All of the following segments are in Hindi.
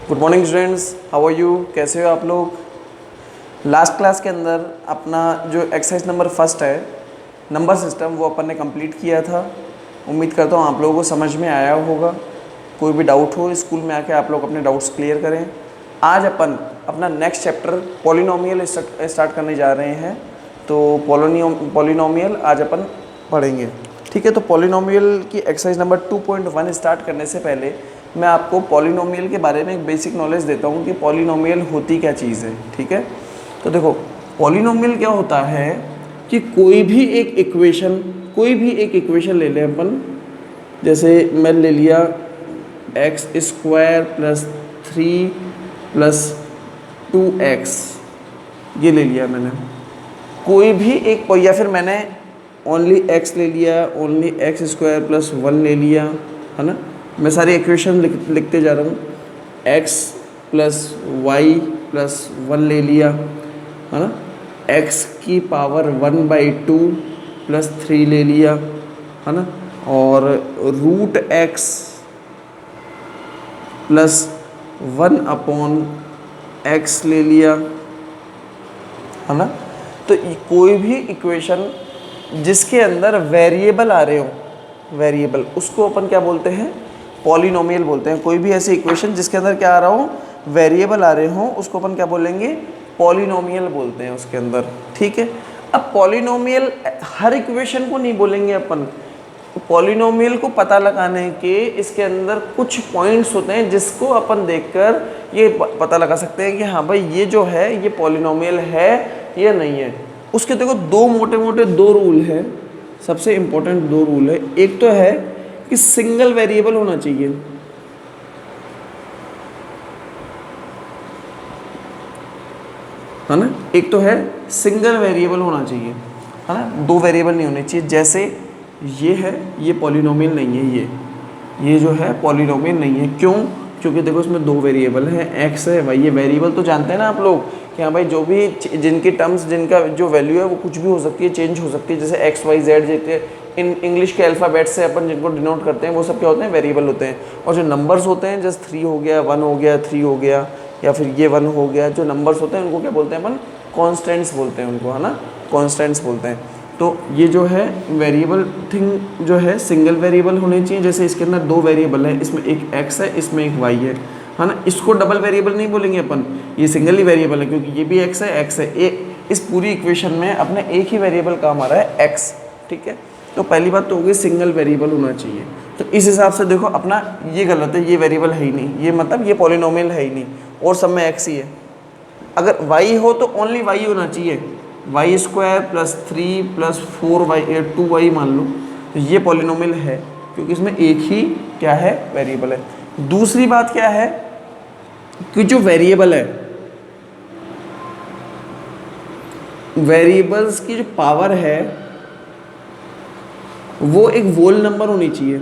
Good morning students, how are you? कैसे हो आप लोग? लास्ट क्लास के अंदर अपना जो एक्सरसाइज नंबर फर्स्ट है नंबर सिस्टम वो अपन ने कंप्लीट किया था। उम्मीद करता हूँ आप लोगों को समझ में आया होगा। कोई भी डाउट हो स्कूल में आके आप लोग अपने डाउट्स क्लियर करें। आज अपन अपना नेक्स्ट चैप्टर पॉलिनोमियल स्टार्ट करने जा रहे हैं। तो पॉलिनोमियल आज अपन पढ़ेंगे, ठीक है। तो पॉलिनोमियल की एक्सरसाइज नंबर 2.1 स्टार्ट करने से पहले मैं आपको पॉलिनोमियल के बारे में एक बेसिक नॉलेज देता हूँ कि पॉलिनोमियल होती क्या चीज़ है, ठीक है। तो देखो, पॉलिनोमियल क्या होता है कि कोई भी एक इक्वेशन ले लें अपन। जैसे मैं ले लिया x square plus 3 plus 2x, ये ले लिया मैंने। कोई भी एक, या फिर मैंने ओनली x ले लिया, ओनली एक्स स्क्वायर प्लस 1 ले लिया, है ना। मैं सारी इक्वेशन लिखते जा रहा हूँ। x प्लस वाई प्लस 1 ले लिया, है ना। x की पावर 1/2 प्लस 3 ले लिया, है ना। और रूट x प्लस 1/x ले लिया, है ना। तो कोई भी इक्वेशन जिसके अंदर वेरिएबल आ रहे हो, वेरिएबल, उसको अपन क्या बोलते हैं? पॉलिनोमियल बोलते हैं। कोई भी ऐसी इक्वेशन जिसके अंदर क्या आ रहा हो, वेरिएबल आ रहे हो, उसको अपन क्या बोलेंगे? पॉलिनोमियल बोलते हैं उसके अंदर, ठीक है। अब पॉलिनोमियल हर इक्वेशन को नहीं बोलेंगे अपन। पॉलिनोमियल को पता लगाने के इसके अंदर कुछ पॉइंट्स होते हैं जिसको अपन देखकर ये पता लगा सकते हैं कि हाँ भाई ये जो है ये पॉलिनोमियल है या नहीं है। उसके देखो दो मोटे रूल है, सबसे इम्पोर्टेंट 2 रूल है। एक तो है कि सिंगल वेरिएबल होना चाहिए, है ना। एक तो है सिंगल वेरिएबल होना चाहिए, है ना। 2 वेरिएबल नहीं होने चाहिए। जैसे ये है, ये पॉलिनोमियल नहीं है, ये जो है पॉलिनोमियल नहीं है। क्यों? क्योंकि देखो इसमें 2 वेरिएबल हैं, x है y। ये वेरिएबल तो जानते हैं ना आप लोग कि हाँ भाई जो भी जिनकी टर्म्स, जिनका जो वैल्यू है वो कुछ भी हो सकती है, चेंज हो सकती है। जैसे x y z, जैसे इन इंग्लिश के अल्फ़ाबेट से अपन जिनको डिनोट करते हैं वो सब क्या होते हैं? वेरिएबल होते हैं। और जो नंबर्स होते हैं जैसे 3 हो गया, 1 हो गया, 3 हो गया, या फिर ये 1 हो गया, जो नंबर्स होते हैं उनको क्या बोलते हैं अपन? कॉन्स्टेंट्स बोलते हैं उनको, है ना। कॉन्स्टेंट्स बोलते हैं। तो ये जो है वेरिएबल थिंग जो है सिंगल वेरिएबल होने चाहिए। जैसे इसके अंदर 2 वेरिएबल है, इसमें एक x है, इसमें एक y है ना। इसको डबल वेरिएबल नहीं बोलेंगे अपन, ये सिंगल ही वेरिएबल है क्योंकि ये भी x है। इस पूरी इक्वेशन में अपने एक ही वेरिएबल काम आ रहा है x, ठीक है। तो पहली बात तो होगी सिंगल वेरिएबल होना चाहिए। तो इस हिसाब से देखो अपना ये गलत है, ये वेरिएबल है ही नहीं, ये मतलब ये पॉलिनोमियल है ही नहीं, और सब में x ही है। अगर y हो तो ओनली y होना चाहिए, Y square plus 3 plus 4y 2y मान लो, तो ये पॉलिनोमियल है क्योंकि इसमें एक ही क्या है? वेरिएबल है। दूसरी बात क्या है कि जो वेरिएबल है, वेरिएबल्स की जो पावर है वो एक वोल नंबर होनी चाहिए।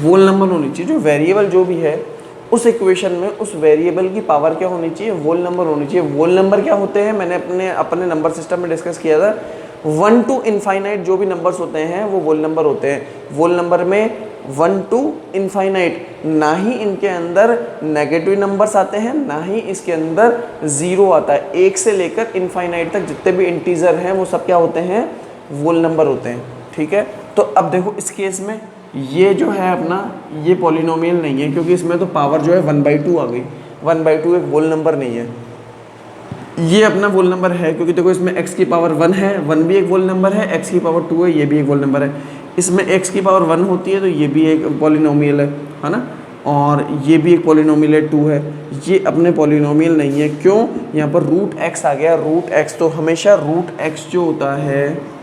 वोल नंबर होनी चाहिए। जो वेरिएबल जो भी है उस इक्वेशन में उस वेरिएबल की पावर क्या होनी चाहिए? वोल नंबर होनी चाहिए। वोल नंबर क्या होते हैं? मैंने अपने नंबर सिस्टम में डिस्कस किया था। 1 to इनफाइनाइट जो भी नंबर्स होते हैं वो वोल नंबर होते हैं। वोल नंबर में 1 to इनफाइनाइट, ना ही इनके अंदर नेगेटिव नंबर्स आते हैं, ना ही इसके अंदर ज़ीरो आता है। 1 से लेकर इनफाइनाइट तक जितने भी इंटीजर हैं वो सब क्या होते हैं? वोल नंबर होते हैं, ठीक है। तो अब देखो इस केस में ये जो है अपना ये पॉलिनोमियल नहीं है क्योंकि इसमें तो पावर जो है 1/2 आ गई। 1/2 एक वोल नंबर नहीं है। ये अपना वोल नंबर है क्योंकि देखो इसमें x की पावर 1 है, 1 भी एक वोल नंबर है, x की पावर 2 है, ये भी एक वोल नंबर है। इसमें x की पावर 1 होती है तो ये भी एक पॉलिनोमियल है ना। और ये भी एक पॉलिनोमियल है, 2 है। ये अपने पॉलिनोमियल नहीं है। क्यों? यहाँ पर रूट x आ गया। रूट x तो हमेशा रूट x जो होता है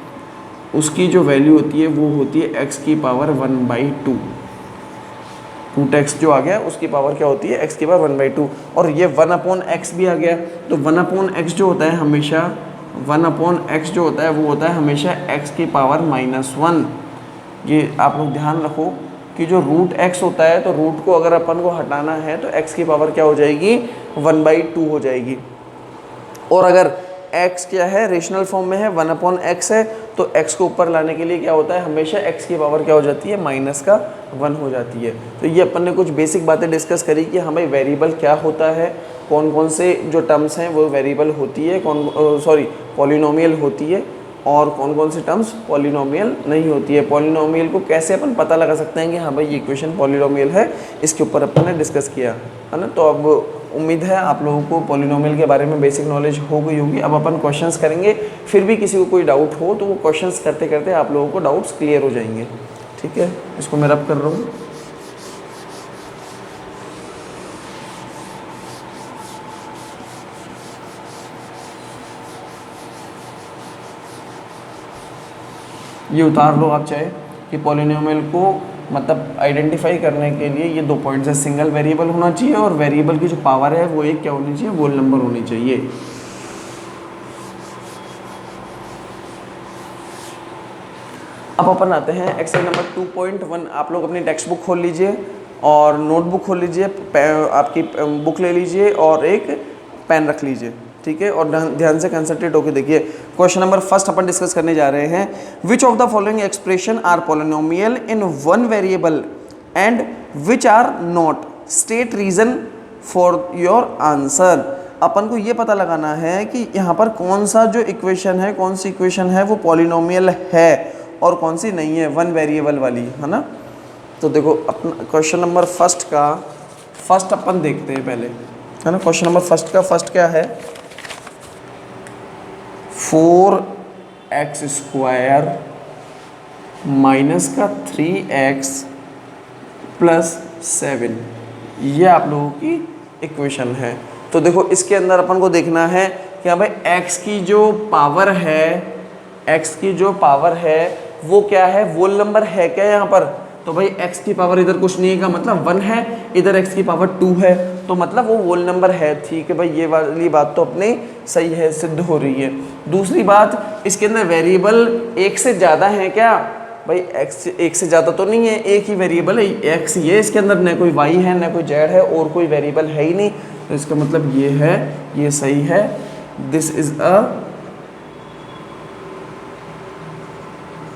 उसकी जो वैल्यू होती है वो होती है x की पावर 1/2। रूट एक्स जो आ गया उसकी पावर क्या होती है? x की पावर 1/2। और ये 1/x भी आ गया। तो 1/x जो होता है हमेशा, 1/x जो होता है वो होता है हमेशा x की पावर -1। ये आप लोग ध्यान रखो कि जो रूट x होता है तो रूट को अगर अपन को हटाना है तो x की पावर क्या हो जाएगी? 1/2 हो जाएगी। और अगर x क्या है? रेशनल फॉर्म में है, 1/x है, तो x को ऊपर लाने के लिए क्या होता है, हमेशा x की पावर क्या हो जाती है, -1 हो जाती है। तो ये अपन ने कुछ बेसिक बातें डिस्कस करी कि हाँ भाई वेरिएबल क्या होता है, कौन कौन से जो टर्म्स हैं वो वेरिएबल होती है, पॉलिनोमियल होती है, और कौन कौन सी टर्म्स पॉलिनोमियल नहीं होती है। पॉलिनोमियल को कैसे अपन पता लगा सकते हैं कि हाँ भाई ये इक्वेशन पॉलिनोमियल है, इसके ऊपर अपन ने डिस्कस किया है ना। तो अब उम्मीद है आप लोगों को पॉलिनोमियल के बारे में बेसिक नॉलेज हो गई होगी। अब अपन क्वेश्चंस करेंगे, फिर भी किसी को कोई डाउट हो तो वो क्वेश्चंस करते करते आप लोगों को डाउट्स क्लियर हो जाएंगे। ठीक है, इसको मैं रब कर रहा हूँ। ये उतार लो आप चाहे कि पॉलिनोमियल को मतलब आइडेंटिफाई करने के लिए ये 2 पॉइंट्स है, सिंगल वेरिएबल होना चाहिए और वेरिएबल की जो पावर है वो एक क्या होनी चाहिए, होल नंबर होनी चाहिए। अब अपन आते हैं एक्सरसाइज नंबर 2.1। आप लोग अपनी टेक्स्ट बुक खोल लीजिए और नोटबुक खोल लीजिए, आपकी बुक ले लीजिए और एक पेन रख लीजिए, ठीक है, और ध्यान से कंसंट्रेट होकर देखिए। क्वेश्चन नंबर फर्स्ट अपन डिस्कस करने जा रहे हैं, which of the following expression are polynomial in one variable and which are not, state reason for your answer. अपन को ये पता लगाना है कि यहाँ पर कौन सा जो इक्वेशन है, कौन सी इक्वेशन है वो पॉलिनोमियल है और कौन सी नहीं है, वन वेरिएबल वाली, है ना। तो देखो अपना क्वेश्चन नंबर फर्स्ट अपन देखते हैं पहले, है ना। क्वेश्चन नंबर फर्स्ट क्या है, 4x स्क्वायर माइनस का 3x प्लस 7, ये आप लोगों की इक्वेशन है। तो देखो इसके अंदर अपन को देखना है कि हाँ भाई x की जो पावर है वो क्या है, वोल नंबर है क्या यहाँ पर। तो भाई x की पावर इधर कुछ नहीं है का मतलब 1 है, इधर x की पावर 2 है, तो मतलब वो वोल नंबर है। ठीक है भाई, ये वाली बात तो अपनी सही है, सिद्ध हो रही है। दूसरी बात, इसके अंदर वेरिएबल एक से ज़्यादा है क्या, भाई x एक से ज़्यादा तो नहीं है, एक ही वेरिएबल है, x ही है इसके अंदर, न कोई y है न कोई z है और कोई वेरिएबल है ही नहीं। तो इसका मतलब ये है, ये सही है, this is a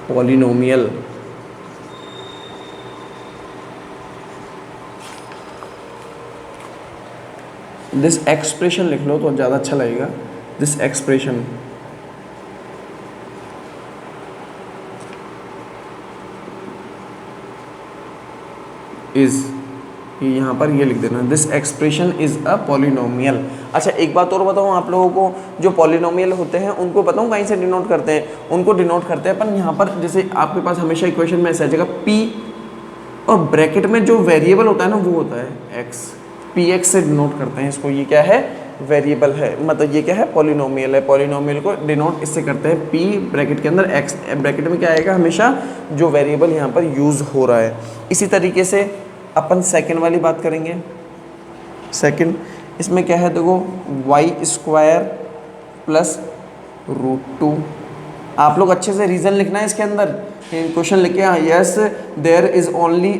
polynomial. This expression लिख लो तो ज़्यादा अच्छा लगेगा, दिस एक्सप्रेशन इज, यहाँ पर ये लिख देना, this expression is a polynomial. अच्छा एक बात और बताऊँ आप लोगों को, जो पॉलिनोमियल होते हैं उनको बताऊँ कहीं से डिनोट करते हैं, उनको डिनोट करते हैं अपन यहाँ पर, जैसे आपके पास हमेशा इक्वेशन में ऐसा आ जाएगा p और ब्रैकेट में जो वेरिएबल होता है ना वो होता है x, px से डिनोट करते हैं इसको। ये क्या है, वेरिएबल है, मतलब ये क्या है, पॉलिनोमियल है। पॉलिनोमियल को डिनोट इससे करते हैं p ब्रैकेट के अंदर x, ब्रैकेट में क्या आएगा, हमेशा जो वेरिएबल यहाँ पर यूज़ हो रहा है। इसी तरीके से अपन सेकंड वाली बात करेंगे। सेकंड इसमें क्या है, देखो y स्क्वायर प्लस √2। आप लोग अच्छे से रीज़न लिखना है इसके अंदर, क्वेश्चन लिखे, हाँ yes there is only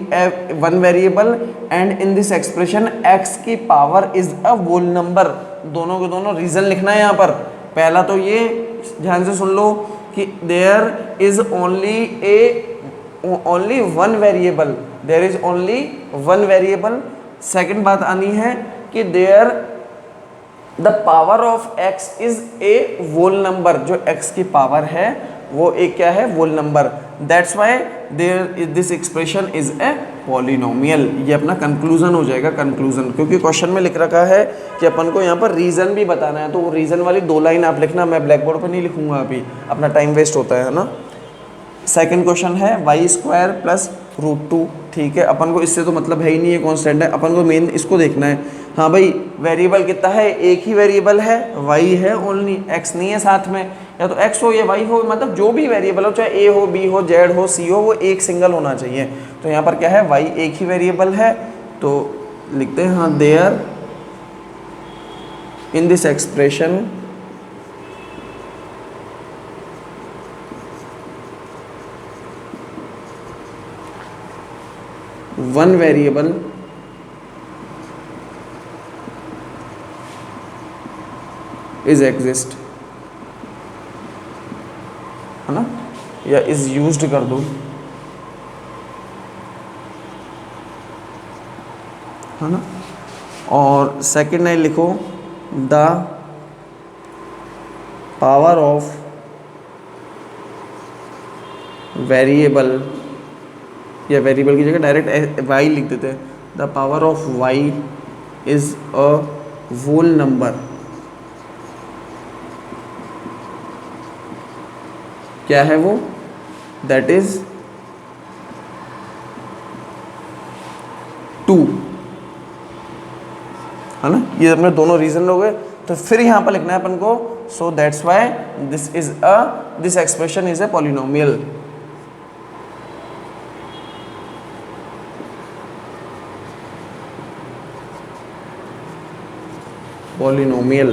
one variable and in this expression x की power is a whole number. दोनों के दोनों रीज़न लिखना है यहाँ पर। पहला तो ये ध्यान से सुन लो कि there is only one variable, there is only one variable. Second बात आनी है कि there the power of x is a whole number, जो x की पावर है वो एक क्या है, whole number. That's why there this expression is a polynomial. ये अपना कंक्लूजन हो जाएगा, कंक्लूजन, क्योंकि क्वेश्चन में लिख रखा है कि अपन को यहाँ पर रीज़न भी बताना है, तो वो रीज़न वाली 2 लाइन आप लिखना, मैं ब्लैक बोर्ड पर नहीं लिखूंगा, अभी अपना टाइम वेस्ट होता है ना। सेकंड क्वेश्चन है y स्क्वायर प्लस √2, ठीक है, अपन को इससे तो मतलब है ही नहीं, है कॉन्स्टेंट है, अपन को मेन इसको देखना है। हाँ भाई वेरिएबल कितना है, एक ही वेरिएबल है, y है ओनली, x नहीं है साथ में, या तो x हो या y हो, मतलब जो भी वेरिएबल हो, चाहे a हो, b हो, z हो, c हो, वो एक सिंगल होना चाहिए। तो यहाँ पर क्या है, y एक ही वेरिएबल है, तो लिखते हैं हाँ there in this expression one variable is exist, है ना। या इज़ यूज्ड कर दो, है ना। और सेकंड है लिखो द पावर ऑफ वेरिएबल, या वेरिएबल की जगह डायरेक्ट वाई लिख देते हैं, the power of y is a whole number. क्या है वो? दैट इज 2, है ना। ये अपने दोनों रीजन हो गए। तो फिर यहाँ पर लिखना है अपन को, so that's why this expression is a polynomial. Polynomial,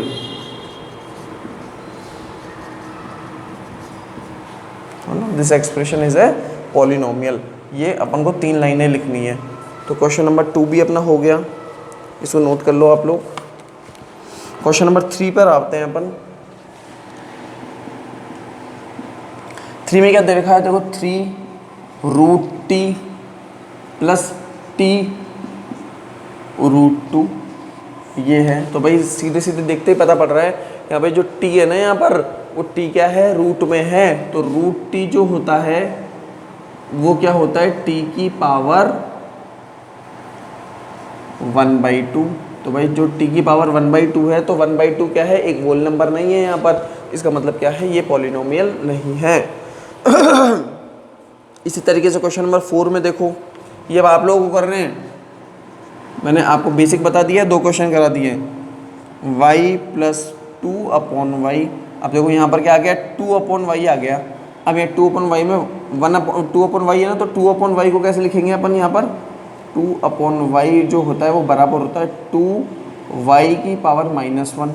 है ना, this expression is a polynomial. ये अपन को 3 लाइनें लिखनी है। तो क्वेश्चन नंबर 2 भी अपना हो गया, इसको नोट कर लो आप लोग। क्वेश्चन नंबर 3 पर आते हैं अपन। 3 में क्या दे रखा है? देखो 3√t प्लस t √2 ये है। तो भाई सीधे सीधे देखते ही पता पड़ रहा है यहाँ पे जो t है ना, यहाँ पर वो t क्या है? रूट में है। तो √t जो होता है वो क्या होता है? t की पावर 1/2। तो भाई जो t की पावर 1/2 है, तो 1/2 क्या है? एक होल नंबर नहीं है यहाँ पर। इसका मतलब क्या है? ये पॉलिनोमियल नहीं है। इसी तरीके से क्वेश्चन नंबर 4 में देखो, ये अब आप लोगों को कर रहे हैं, मैंने आपको बेसिक बता दिया, 2 क्वेश्चन करा दिए। y + 2/y। अब देखो यहाँ पर क्या आ गया? 2/y आ गया। अब ये 2/y में 2/y है ना, तो 2/y को कैसे लिखेंगे अपन यहाँ पर? 2/y जो होता है वो बराबर होता है 2y की पावर -1।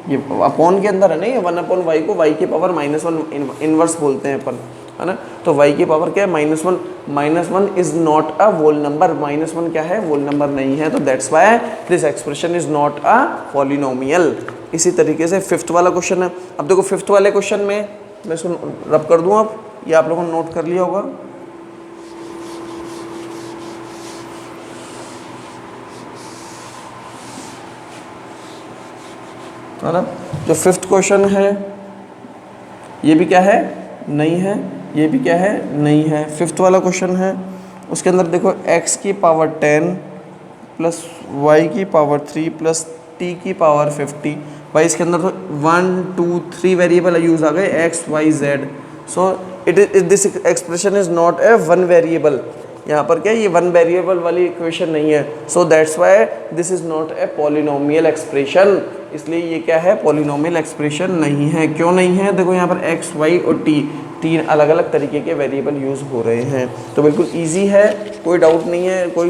ये अपॉन के अंदर है ना, ये 1/y को y की पावर -1 इनवर्स बोलते हैं अपन, है ना। तो y की पावर क्या है? -1। -1 is not a whole number. -1 क्या है? होल नंबर नहीं है। तो that's why this expression is not a polynomial. इसी तरीके से 5th वाला क्वेश्चन है। अब देखो 5th वाले क्वेश्चन में मैं इसको रब कर दूँ, अब ये आप लोगों ने नोट कर लिया होगा। है ना। जो 5th क्वेश्चन है ये भी क्या है? नहीं है। ये भी क्या है? नहीं है। 5th वाला क्वेश्चन है, उसके अंदर देखो x की पावर 10 प्लस y की पावर 3 प्लस t की पावर 50। भाई इसके अंदर तो 1 2 3 वेरिएबल यूज आ गए, x y z। So it is this expression is not a one variable. यहाँ पर क्या, ये वन वेरिएबल वाली इक्वेशन नहीं है। So that's why this is not a polynomial expression. इसलिए ये क्या है? पॉलिनोमियल एक्सप्रेशन नहीं है। क्यों नहीं है? देखो यहाँ पर x y और t 3 अलग अलग तरीके के वेरिएबल यूज़ हो रहे हैं। तो बिल्कुल ईजी है, कोई डाउट नहीं है, कोई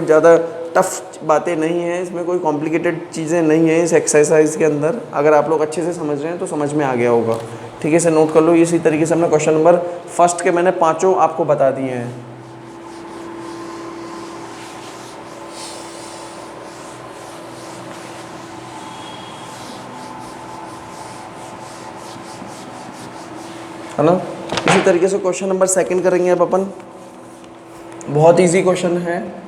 ज़्यादा टफ बातें नहीं हैं इसमें, कोई कॉम्प्लिकेटेड चीज़ें नहीं हैं इस एक्सरसाइज के अंदर। अगर आप लोग अच्छे से समझ रहे हैं तो समझ में आ गया होगा। ठीक है, इसे नोट कर लो। इसी तरीके से हमने क्वेश्चन नंबर 1 के मैंने 5 आपको बता दिए हैं। है ना। इसी तरीके से क्वेश्चन नंबर 2 करेंगे अब अपन। बहुत इजी क्वेश्चन है।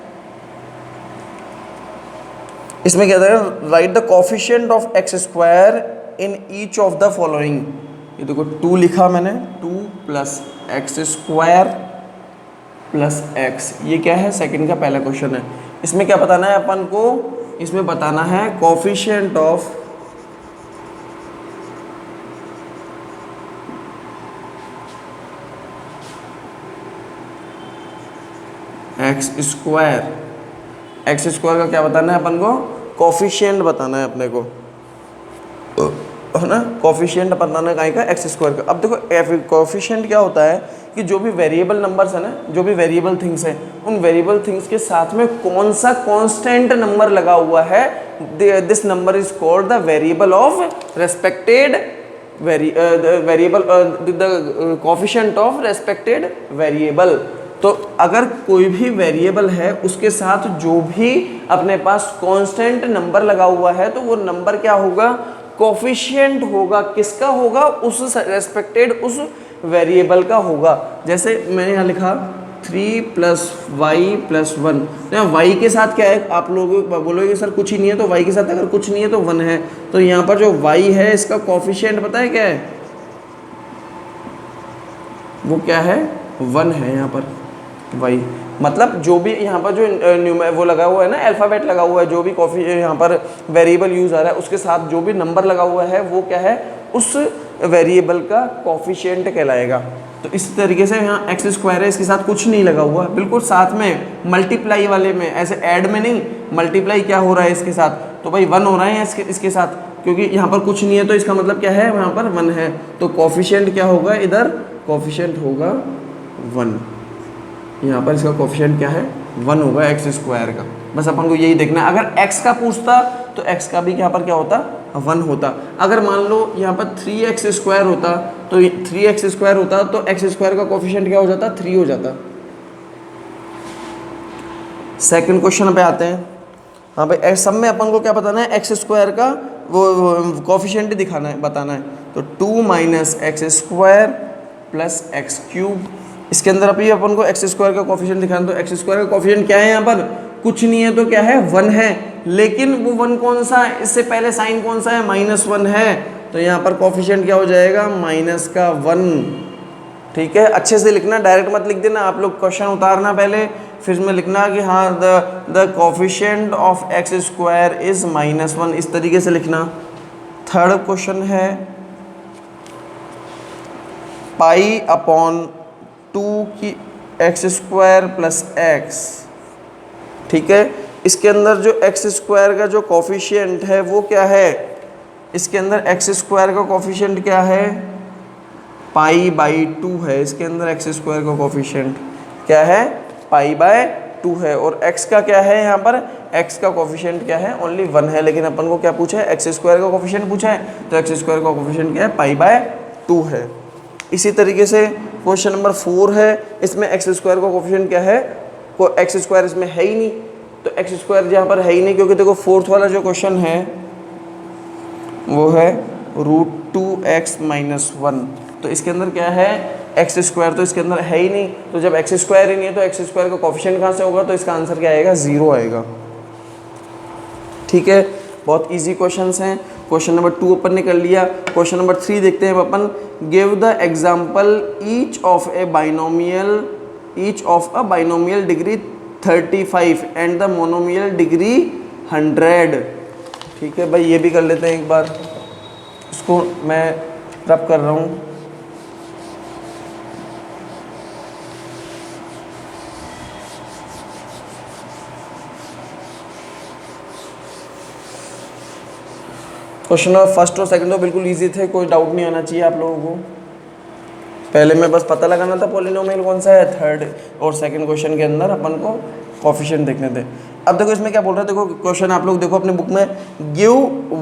इसमें क्या है? Right the coefficient of x² in each of the following. ये देखो 2 लिखा मैंने, 2 + x² + x। ये क्या है? सेकंड का पहला क्वेश्चन है। इसमें क्या बताना है अपन को? इसमें बताना है कोफिशिएंट ऑफ x² का क्या बताना है अपन को? कोफिशिएंट बताना है अपने को, है ना। कोफिशिएंट बताना है का x² का। अब देखो कोफिशिएंट क्या होता है कि जो भी वेरिएबल नंबर्स है ना, जो भी वेरिएबल थिंग्स हैं, उन वेरिएबल थिंग्स के साथ में कौन सा कांस्टेंट नंबर लगा हुआ है, this number is called the variable of respected variable, the coefficient of respected variable. तो अगर कोई भी वेरिएबल है उसके साथ जो भी अपने पास कांस्टेंट नंबर लगा हुआ है, तो वो नंबर क्या होगा? कोफिशिएंट होगा। किसका होगा? उस रेस्पेक्टेड उस वेरिएबल का होगा। जैसे मैंने यहाँ लिखा 3 + y + 1, तो यहाँ y के साथ क्या है, आप लोग बोलोगे सर कुछ ही नहीं है, तो y के साथ अगर कुछ नहीं है तो 1 है, तो यहाँ पर जो y है इसका कोफिशिएंट पता है क्या है, वो क्या है, 1 है यहाँ पर y। मतलब जो भी यहाँ पर जो वो लगा हुआ है ना, अल्फ़ाबेट लगा हुआ है, जो भी यहाँ पर वेरिएबल यूज़ आ रहा है उसके साथ जो भी नंबर लगा हुआ है वो क्या है, उस वेरिएबल का कोफिशिएंट कहलाएगा। तो इस तरीके से यहाँ x² है, इसके साथ कुछ नहीं लगा हुआ, बिल्कुल साथ में मल्टीप्लाई वाले में, ऐसे ऐड में नहीं, मल्टीप्लाई क्या हो रहा है इसके साथ, तो भाई 1 हो रहा है इसके साथ, क्योंकि यहाँ पर कुछ नहीं है तो इसका मतलब क्या है, यहाँ पर 1 है, तो कोफिशिएंट क्या होगा, इधर कोफिशिएंट होगा 1, यहाँ पर इसका कोफिशिएंट क्या है, 1 होगा x² का। बस अपन को यही देखना है। अगर x का पूछता तो x का भी यहाँ पर क्या होता, 1 होता। अगर मान लो यहाँ पर 3x² होता, तो 3x² होता तो x² का कोफिशिएंट क्या हो जाता, 3 हो जाता। सेकंड क्वेश्चन पे आते हैं। हाँ भाई, सब में अपन को क्या बताना है, x² का वो कोफिशिएंट दिखाना है, बताना है। तो 2 - x² + x³, इसके अंदर अभी अपन को x² का कोफिशिएंट दिखाना, तो x² का कोफिशिएंट क्या है, यहाँ पर कुछ नहीं है तो क्या है, 1 है, लेकिन वो 1 कौन सा है, इससे पहले साइन कौन सा है, -1 है, तो यहाँ पर कोफिशिएंट क्या हो जाएगा, -1। ठीक है, अच्छे से लिखना, डायरेक्ट मत लिख देना, आप लोग क्वेश्चन उतारना पहले, फिर इसमें लिखना कि हाँ the coefficient of x² is -1, इस तरीके से लिखना। थर्ड क्वेश्चन है π/2 की x² + x। ठीक है, इसके अंदर जो x² का जो कोफिशिएंट है वो क्या है, इसके अंदर x² का कोफिशिएंट क्या है, π/2 है, इसके अंदर x² का कोफिशिएंट क्या है, π/2 है, और x का क्या है, यहाँ पर x का कोफिशिएंट क्या है, ओनली 1 है, लेकिन अपन को क्या पूछा है, x² का कोफिशिएंट पूछा है, तो x² का कोफिशिएंट क्या है, π/2 है। इसी तरीके से क्वेश्चन नंबर 4 है, इसमें x² का कोफिशिएंट क्या है, x² इसमें है ही नहीं, तो x² यहाँ पर है ही नहीं, क्योंकि देखो फोर्थ वाला जो क्वेश्चन है वो है √2x - 1, तो इसके अंदर क्या है, x², तो इसके अंदर है ही नहीं, तो जब x² ही नहीं है तो x² का कोफिशिएंट कहाँ से होगा, तो इसका आंसर क्या आएगा, 0 आएगा। ठीक है, बहुत इजी क्वेश्चंस हैं। क्वेश्चन नंबर 2 अपन ने कर लिया। क्वेश्चन नंबर 3 देखते हैं अपन। Give the example each of a binomial degree 35 and the monomial degree 100। ठीक है भाई, ये भी कर लेते हैं एक बार, इसको मैं रब कर रहा हूँ। क्वेश्चन नंबर फर्स्ट और सेकंड तो बिल्कुल इजी थे, कोई डाउट नहीं आना चाहिए आप लोगों को। पहले में बस पता लगाना था पॉलिनोमियल कौन सा है, थर्ड और सेकंड क्वेश्चन के अंदर अपन को कोफिशिएंट देखने थे। अब देखो इसमें क्या बोल रहा है, देखो क्वेश्चन आप लोग देखो अपने बुक में, give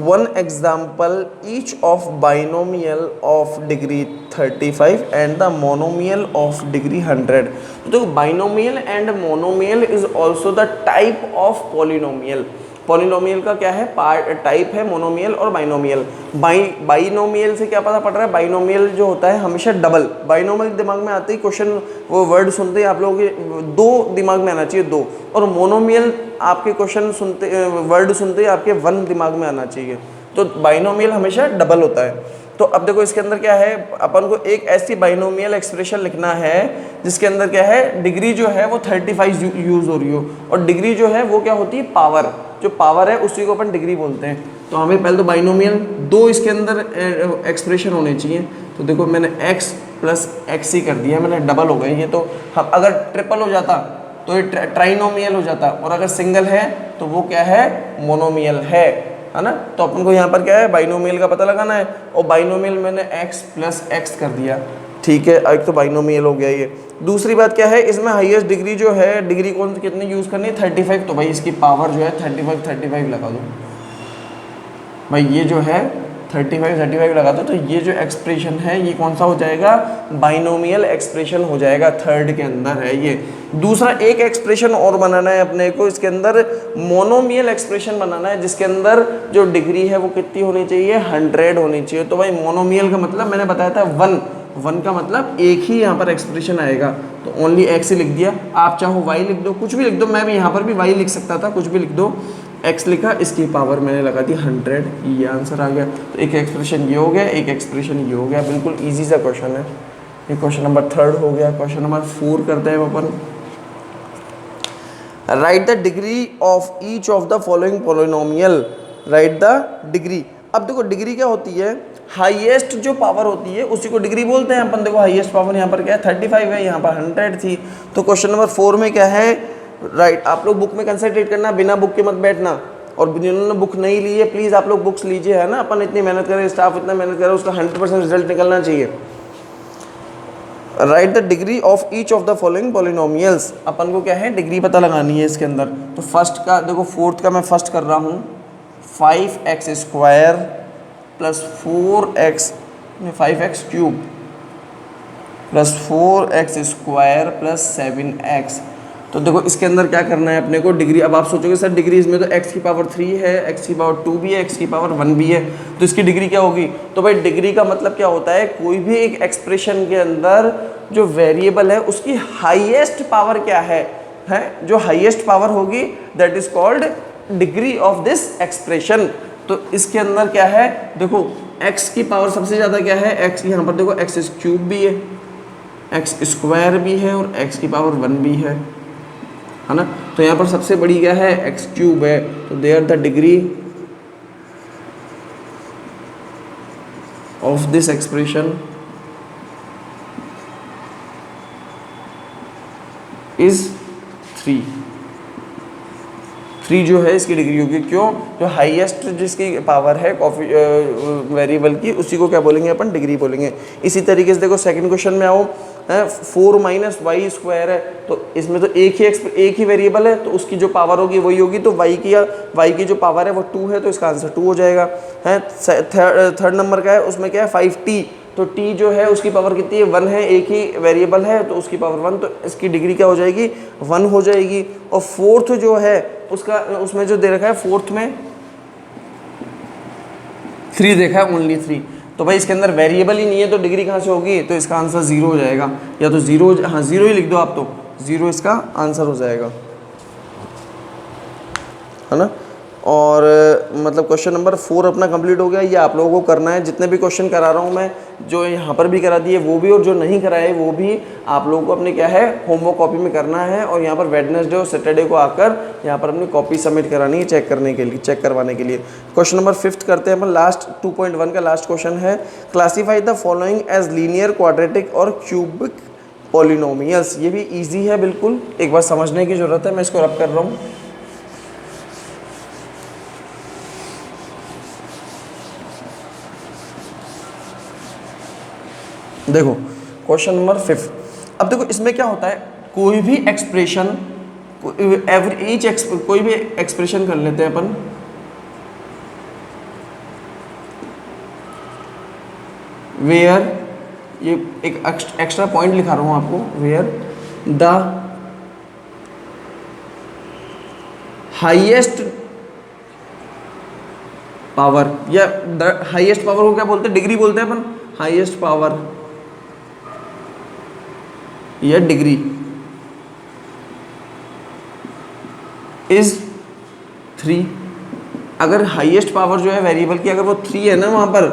1 example each of binomial of degree 35 and the monomial of degree 100। तो देखो binomial and monomial is also the type of polynomial. Polynomial का क्या है, टाइप है मोनोमियल और बाइनोमियल। बाइनोमियल से क्या पता पड़ रहा है, बाइनोमियल जो होता है हमेशा डबल। बाइनोमियल दिमाग में आते ही क्वेश्चन वो वर्ड सुनते ही आप लोगों के 2 दिमाग में आना चाहिए, 2, और मोनोमियल आपके क्वेश्चन सुनते वर्ड सुनते ही आपके 1 दिमाग में आना चाहिए। तो बाइनोमियल हमेशा डबल होता है। तो अब देखो इसके अंदर क्या है, अपन को एक ऐसी बाइनोमियल एक्सप्रेशन लिखना है जिसके अंदर क्या है, डिग्री जो है वो 35 यूज़ हो रही हो, और डिग्री जो है वो क्या होती है, पावर। जो पावर है उसी को अपन डिग्री बोलते हैं। तो हमें पहले तो बाइनोमियल 2 इसके अंदर एक्सप्रेशन होने चाहिए। तो देखो मैंने x + x ही कर दिया, मैंने डबल हो गए ये। तो हम अगर ट्रिपल हो जाता तो ये ट्राइनोमियल हो जाता, और अगर सिंगल है तो वो क्या है, मोनोमियल है ना। तो अपन को यहाँ पर क्या है, बाइनोमियल का पता लगाना है, और बाइनोमियल मैंने x + x कर दिया। ठीक है, एक तो बाइनोमियल हो गया ये। दूसरी बात क्या है, इसमें हाईएस्ट डिग्री जो है, डिग्री कौन कितनी यूज़ करनी है, 35। तो भाई इसकी पावर जो है 35 लगा दो भाई, ये जो है 35 लगा दो। तो ये जो एक्सप्रेशन है ये कौन सा हो जाएगा, बाइनोमियल एक्सप्रेशन हो जाएगा, थर्ड के अंदर है ये। दूसरा एक एक्सप्रेशन और बनाना है अपने को, इसके अंदर मोनोमियल एक्सप्रेशन बनाना है, जिसके अंदर जो डिग्री है वो कितनी होनी चाहिए, 100 होनी चाहिए। तो भाई मोनोमियल का मतलब मैंने बताया था 1, 1 का मतलब एक ही यहाँ पर एक्सप्रेशन आएगा, तो ओनली x ही लिख दिया। आप चाहो y लिख दो, कुछ भी लिख दो, मैं भी यहाँ पर भी y लिख सकता था, कुछ भी लिख दो, x लिखा, इसकी पावर मैंने लगा दी 100, ये आंसर आ गया। तो एक एक्सप्रेशन ये हो गया, एक एक्सप्रेशन ये हो गया। बिल्कुल ईजी सा क्वेश्चन है ये। क्वेश्चन नंबर 3 हो गया। क्वेश्चन नंबर 4 करते हैं अपन। Write the degree of each of the following polynomial. Write the degree. अब देखो डिग्री क्या होती है, हाईएस्ट जो पावर होती है उसी को डिग्री बोलते हैं अपन। देखो हाईएस्ट पावर यहाँ पर क्या है 35 है, यहाँ पर 100 थी। तो क्वेश्चन नंबर 4 में क्या है, राइट आप लोग बुक में कंसंट्रेट करना, बिना बुक के मत बैठना। और जिन्होंने बुक नहीं ली है प्लीज़ आप लोग बुक्स लीजिए, है ना। अपन इतनी मेहनत करें, स्टाफ इतना मेहनत करे, उसका 100% रिजल्ट निकलना चाहिए। Write the degree of each of the following polynomials. अपन को क्या है डिग्री पता लगानी है इसके अंदर। तो फर्स्ट का देखो, फोर्थ का मैं फर्स्ट कर रहा हूँ, 5x² plus 4x 5x cube plus 4x² plus 7x। तो देखो इसके अंदर क्या करना है अपने को डिग्री। अब आप सोचोगे सर डिग्री इसमें तो x की पावर 3 है, x की पावर 2 भी है, x की पावर 1 भी है, तो इसकी डिग्री क्या होगी। तो भाई डिग्री का मतलब क्या होता है, कोई भी एक एक्सप्रेशन के अंदर जो वेरिएबल है उसकी हाईएस्ट पावर क्या है जो हाईएस्ट पावर होगी that is called degree of this expression. तो इसके अंदर क्या है, देखो x की पावर सबसे ज़्यादा क्या है, x यहाँ पर देखो x³ भी है, x² भी है और x की पावर 1 भी है ना। तो यहाँ पर सबसे बड़ी क्या है x³ है। तो there the degree of this expression is 3 जो है इसकी डिग्री होगी। क्यों, जो हाईएस्ट जिसकी पावर है वेरिएबल की उसी को क्या बोलेंगे अपन, डिग्री बोलेंगे। इसी तरीके से देखो सेकंड क्वेश्चन में आओ, 4 माइनस वाई स्क्वायर है, तो इसमें तो एक ही वेरिएबल है, तो उसकी जो पावर होगी वही होगी। तो y की जो पावर है वो 2 है, तो इसका आंसर 2 हो जाएगा। थर्ड नंबर का है, उसमें क्या है 5t, तो t जो है उसकी पावर कितनी है 1 है, एक ही वेरिएबल है तो उसकी पावर 1, तो इसकी डिग्री क्या हो जाएगी 1 हो जाएगी। और फोर्थ जो है उसमें जो दे रखा है फोर्थ में 3 देखा है, ओनली 3। तो भाई इसके अंदर वेरिएबल ही नहीं है तो डिग्री कहाँ से होगी, तो इसका आंसर 0 हो जाएगा। या तो 0, हाँ 0 ही लिख दो आप, तो 0 इसका आंसर हो जाएगा, है ना। और मतलब क्वेश्चन नंबर 4 अपना कंप्लीट हो गया। ये आप लोगों को करना है, जितने भी क्वेश्चन करा रहा हूँ मैं, जो यहाँ पर भी करा दिए वो भी, और जो नहीं कराए वो भी आप लोगों को अपने क्या है होमवर्क कॉपी में करना है। और यहाँ पर वेडनेसडे और सैटरडे को आकर यहाँ पर अपनी कॉपी सबमिट करानी है चेक करवाने के लिए। क्वेश्चन नंबर 5 करते हैं अपन, लास्ट 2.1 का लास्ट क्वेश्चन है। Classify the following as linear, quadratic और क्यूबिक पॉलिनोमियल्स। ये भी ईजी है बिल्कुल, एक बार समझने की जरूरत है। मैं इसको रब कर रहा हूँ। देखो क्वेश्चन नंबर 5। अब देखो इसमें क्या होता है, कोई भी एक्सप्रेशन कोई भी एक्सप्रेशन कर लेते हैं अपन। वेयर, ये एक एक्स्ट्रा पॉइंट लिखा रहा हूं आपको, वेयर द हाईएस्ट पावर, या द हाईएस्ट पावर को क्या बोलते हैं, डिग्री बोलते हैं अपन। हाईएस्ट पावर या डिग्री इज 3। अगर हाईएस्ट पावर जो है वेरिएबल की अगर वो 3 है ना वहां पर,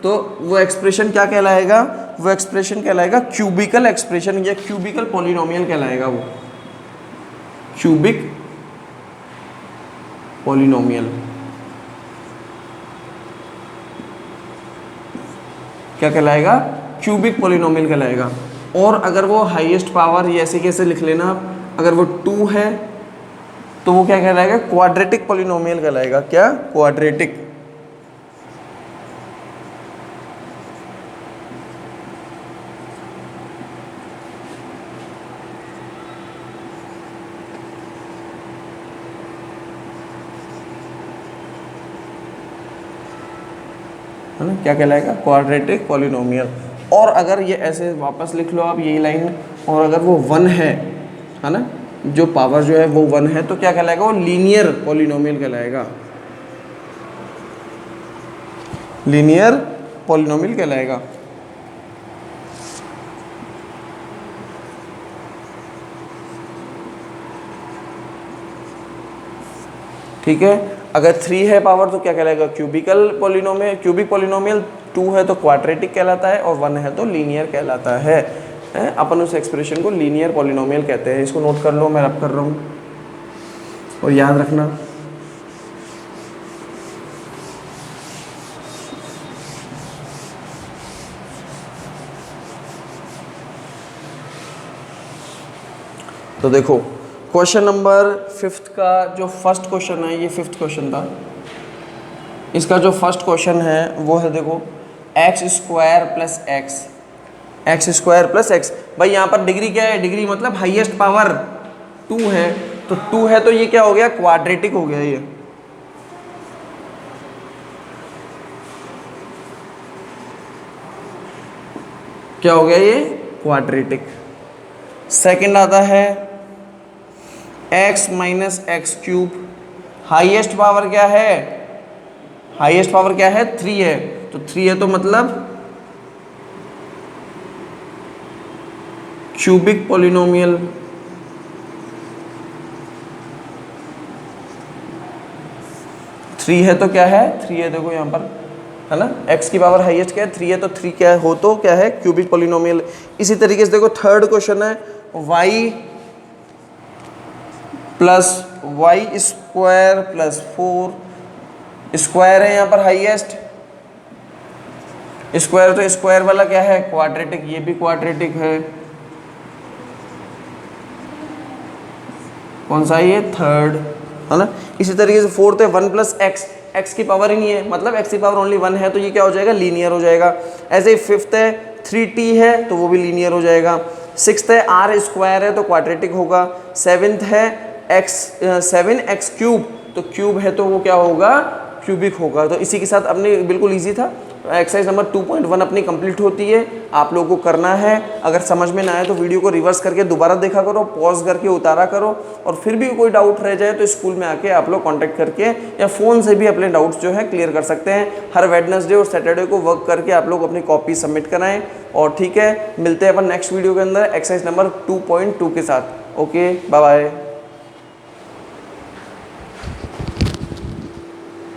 तो वो एक्सप्रेशन क्या कहलाएगा, वो एक्सप्रेशन कहलाएगा क्यूबिकल एक्सप्रेशन या क्यूबिकल पॉलिनोमियल कहलाएगा। वो क्यूबिक पॉलिनोमियल क्या कहलाएगा, क्यूबिक पॉलिनोमियल कहलाएगा। और अगर वो हाईएस्ट पावर, ये ऐसे कैसे लिख लेना आप, अगर वो 2 है तो वो क्या कहलाएगा, क्वाड्रेटिक पॉलिनोमियल कहलाएगा। क्या, क्वाड्रेटिक। है ना, क्या कहलाएगा, क्वाड्रेटिक पॉलिनोमियल। और अगर ये ऐसे वापस लिख लो आप यही लाइन, और अगर वो 1 है ना, जो पावर जो है वो 1 है, तो क्या कहलाएगा, वो लीनियर पॉलिनोमियल कहलाएगा। लीनियर पॉलिनोमियल कहलाएगा। ठीक है। अगर 3 है पावर तो क्या कहलाएगा, क्यूबिकल पॉलिनोमियल, क्यूबिक पॉलिनोमियल। 2 है तो क्वाड्रेटिक कहलाता है, और 1 है तो लीनियर कहलाता है। अपन उस एक्सप्रेशन को लीनियर पॉलिनोमियल कहते हैं। इसको नोट कर लो, मैं रब कर रहा हूँ, और याद रखना। तो देखो क्वेश्चन नंबर 5 का जो फर्स्ट क्वेश्चन है, ये 5th क्वेश्चन था। इसका जो फर्स्ट क्वेश्चन है वो है, देखो एक्स स्क्वायर प्लस एक्स। भाई यहाँ पर डिग्री क्या है, डिग्री मतलब हाईएस्ट पावर 2 है, तो 2 है तो ये क्या हो गया, क्वाड्रेटिक हो गया। ये क्या हो गया, ये क्वाड्रेटिक। सेकंड आता है x minus x cube. Highest power क्या है, हाईएस्ट पावर क्या है, 3 है, तो 3 है तो मतलब क्यूबिक पॉलिनोमियल। थ्री है तो क्या है, 3 है, देखो यहाँ पर है ना, x की पावर हाईएस्ट क्या है, 3 है, तो 3 क्या हो तो क्या है, क्यूबिक पॉलिनोमियल। इसी तरीके से देखो थर्ड क्वेश्चन है y plus y square plus 4। Square है यहाँ पर हाईएस्ट, स्क्वायर तो स्क्वायर वाला क्या है, क्वाड्रेटिक, ये भी क्वाड्रेटिक है। कौन सा, ये थर्ड है ना। इसी तरीके से फोर्थ है 1 प्लस एक्स, एक्स की पावर ही नहीं है, मतलब एक्स की पावर ओनली 1 है, तो ये क्या हो जाएगा, लीनियर हो जाएगा। ऐसे ही फिफ्थ है 3t है तो वो भी लीनियर हो जाएगा। सिक्स्थ है आर स्क्वायर है तो क्वाड्रेटिक होगा। सेवेंथ है 7x क्यूब, तो क्यूब है तो वो क्या होगा, क्यूबिक होगा। तो इसी के साथ अपने बिल्कुल इजी था। एक्सरसाइज नंबर 2.1 अपनी कंप्लीट होती है। आप लोगों को करना है, अगर समझ में ना आए तो वीडियो को रिवर्स करके दोबारा देखा करो, पॉज करके उतारा करो, और फिर भी कोई डाउट रह जाए तो स्कूल में आके आप लोग कांटेक्ट करके या फ़ोन से भी अपने डाउट्स जो है क्लियर कर सकते हैं। हर वेडनेसडे और सैटरडे को वर्क करके आप लोग अपनी कॉपी सबमिट कराएं। और ठीक है, मिलते हैं अपन नेक्स्ट वीडियो के अंदर एक्सरसाइज नंबर 2.2 के साथ। Okay, bye bye.